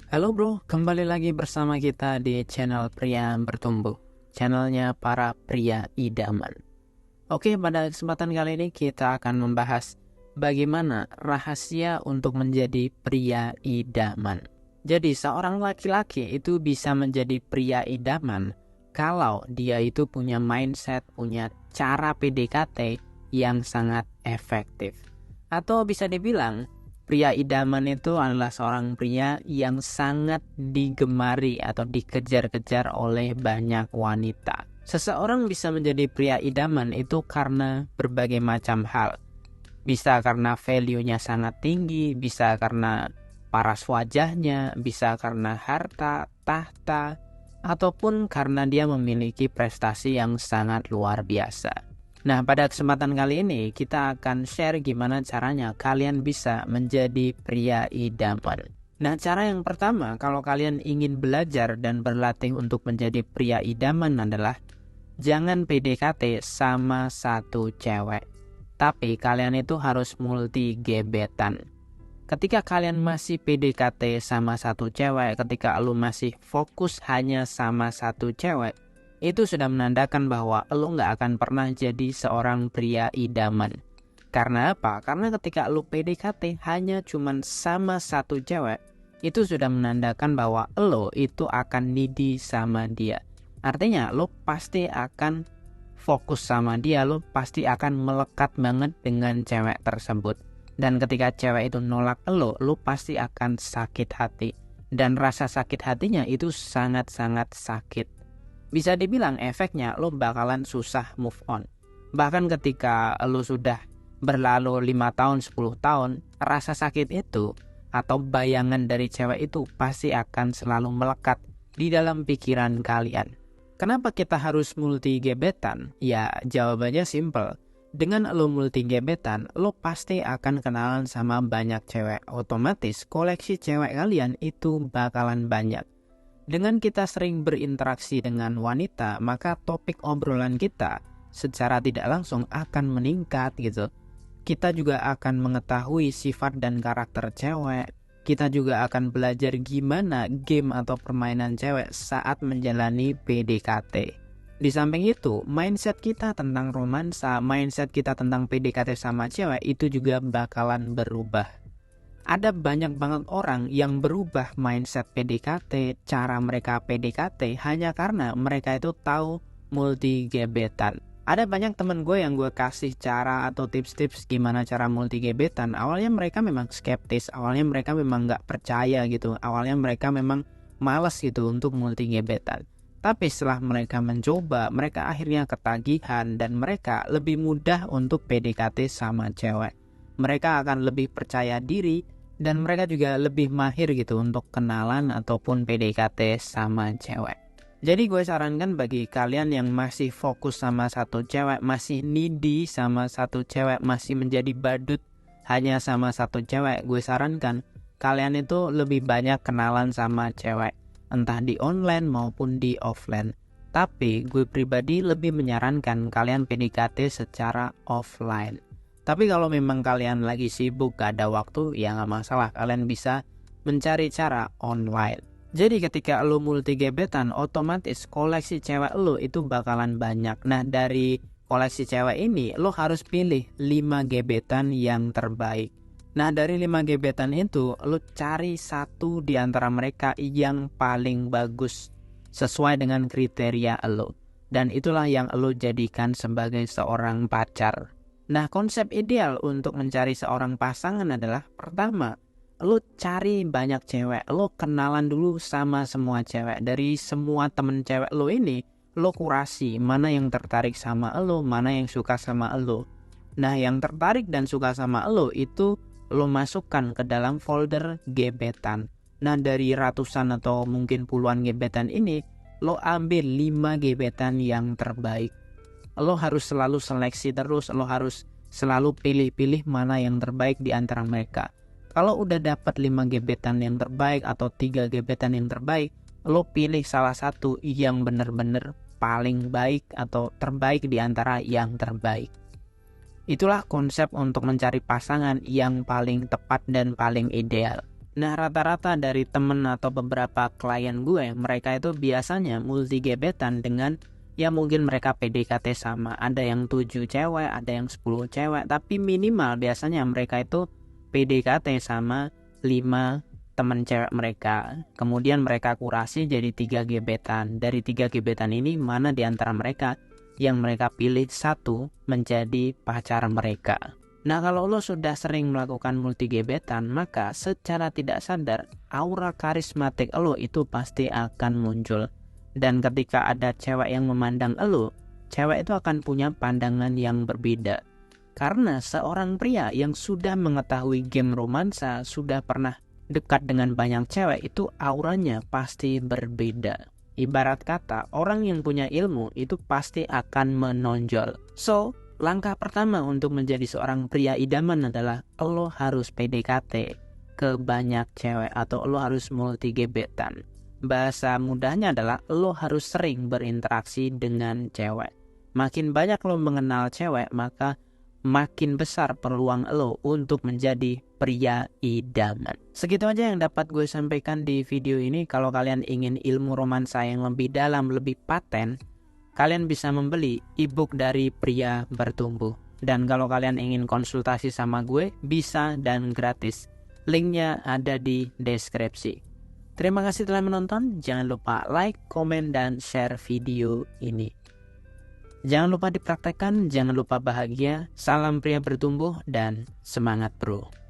Halo bro, kembali lagi bersama kita di channel Pria Bertumbuh, channelnya para pria idaman. Oke, pada kesempatan kali ini kita akan membahas bagaimana rahasia untuk menjadi pria idaman. Jadi seorang laki-laki itu bisa menjadi pria idaman kalau dia itu punya mindset, punya cara PDKT yang sangat efektif. Atau bisa dibilang pria idaman itu adalah seorang pria yang sangat digemari atau dikejar-kejar oleh banyak wanita. Seseorang bisa menjadi pria idaman itu karena berbagai macam hal. Bisa karena value-nya sangat tinggi, bisa karena paras wajahnya, bisa karena harta, tahta, ataupun karena dia memiliki prestasi yang sangat luar biasa. Nah, pada kesempatan kali ini kita akan share gimana caranya kalian bisa menjadi pria idaman. Nah, cara yang pertama kalau kalian ingin belajar dan berlatih untuk menjadi pria idaman adalah jangan PDKT sama satu cewek. Tapi kalian itu harus multi gebetan. Ketika kalian masih PDKT sama satu cewek, ketika lu masih fokus hanya sama satu cewek, itu sudah menandakan bahwa lu nggak akan pernah jadi seorang pria idaman. Karena apa? Karena ketika lu PDKT hanya cuman sama satu cewek, itu sudah menandakan bahwa lu itu akan needy sama dia. Artinya lu pasti akan fokus sama dia, lu pasti akan melekat banget dengan cewek tersebut. Dan ketika cewek itu nolak lu pasti akan sakit hati. Dan rasa sakit hatinya itu sangat-sangat sakit. Bisa dibilang efeknya lo bakalan susah move on. Bahkan ketika lo sudah berlalu 5 tahun, 10 tahun, rasa sakit itu atau bayangan dari cewek itu pasti akan selalu melekat di dalam pikiran kalian. Kenapa kita harus multi gebetan? Ya, jawabannya simple. Dengan lo multi gebetan, lo pasti akan kenalan sama banyak cewek. Otomatis koleksi cewek kalian itu bakalan banyak. Dengan kita sering berinteraksi dengan wanita, maka topik obrolan kita secara tidak langsung akan meningkat gitu. Kita juga akan mengetahui sifat dan karakter cewek. Kita juga akan belajar gimana game atau permainan cewek saat menjalani PDKT. Di samping itu, mindset kita tentang romansa, mindset kita tentang PDKT sama cewek itu juga bakalan berubah. Ada banyak banget orang yang berubah mindset PDKT, cara mereka PDKT hanya karena mereka itu tahu multi gebetan. Ada banyak temen gue yang gue kasih cara atau tips-tips gimana cara multi gebetan. Awalnya mereka memang skeptis, awalnya mereka memang gak percaya gitu, awalnya mereka memang malas gitu untuk multi gebetan. Tapi setelah mereka mencoba, mereka akhirnya ketagihan dan mereka lebih mudah untuk PDKT sama cewek. Mereka akan lebih percaya diri dan mereka juga lebih mahir gitu untuk kenalan ataupun PDKT sama cewek. Jadi gue sarankan bagi kalian yang masih fokus sama satu cewek, masih needy sama satu cewek, masih menjadi badut hanya sama satu cewek, gue sarankan kalian itu lebih banyak kenalan sama cewek, entah di online maupun di offline. Tapi gue pribadi lebih menyarankan kalian PDKT secara offline. Tapi kalau memang kalian lagi sibuk gak ada waktu, ya gak masalah, kalian bisa mencari cara online. Jadi ketika lo multi gebetan, otomatis koleksi cewek lo itu bakalan banyak. Nah, dari koleksi cewek ini, lo harus pilih 5 gebetan yang terbaik. Nah, dari 5 gebetan itu, lo cari satu di antara mereka yang paling bagus sesuai dengan kriteria lo. Dan itulah yang lo jadikan sebagai seorang pacar. Nah, konsep ideal untuk mencari seorang pasangan adalah pertama, lo cari banyak cewek, lo kenalan dulu sama semua cewek. Dari semua temen cewek lo ini, lo kurasi mana yang tertarik sama lo, mana yang suka sama lo. Nah, yang tertarik dan suka sama lo itu lo masukkan ke dalam folder gebetan. Nah, dari ratusan atau mungkin puluhan gebetan ini, lo ambil 5 gebetan yang terbaik. Lo harus selalu seleksi terus, lo harus selalu pilih-pilih mana yang terbaik di antara mereka. Kalau udah dapat 5 gebetan yang terbaik atau 3 gebetan yang terbaik, lo pilih salah satu yang benar-benar paling baik atau terbaik di antara yang terbaik. Itulah konsep untuk mencari pasangan yang paling tepat dan paling ideal. Nah, rata-rata dari temen atau beberapa klien gue, mereka itu biasanya multi gebetan dengan ya mungkin mereka PDKT sama. Ada yang 7 cewek, ada yang 10 cewek, tapi minimal biasanya mereka itu PDKT sama 5 temen cewek mereka. Kemudian mereka kurasi jadi 3 gebetan. Dari 3 gebetan ini, mana di antara mereka yang mereka pilih satu menjadi pacar mereka. Nah, kalau lo sudah sering melakukan multi gebetan, maka secara tidak sadar aura karismatik lo itu pasti akan muncul. Dan ketika ada cewek yang memandang lo, cewek itu akan punya pandangan yang berbeda. Karena seorang pria yang sudah mengetahui game romansa, sudah pernah dekat dengan banyak cewek, itu auranya pasti berbeda. Ibarat kata, orang yang punya ilmu itu pasti akan menonjol. So, langkah pertama untuk menjadi seorang pria idaman adalah lo harus PDKT ke banyak cewek atau lo harus multi gebetan. Bahasa mudahnya adalah lo harus sering berinteraksi dengan cewek. Makin banyak lo mengenal cewek, maka makin besar peluang lo untuk menjadi pria idaman. Segitu aja yang dapat gue sampaikan di video ini. Kalau kalian ingin ilmu romansa yang lebih dalam, lebih paten, kalian bisa membeli ebook dari Pria Bertumbuh. Dan kalau kalian ingin konsultasi sama gue, bisa dan gratis. Linknya ada di deskripsi. Terima kasih telah menonton. Jangan lupa like, komen, dan share video ini. Jangan lupa dipraktekkan, jangan lupa bahagia. Salam pria bertumbuh dan semangat bro.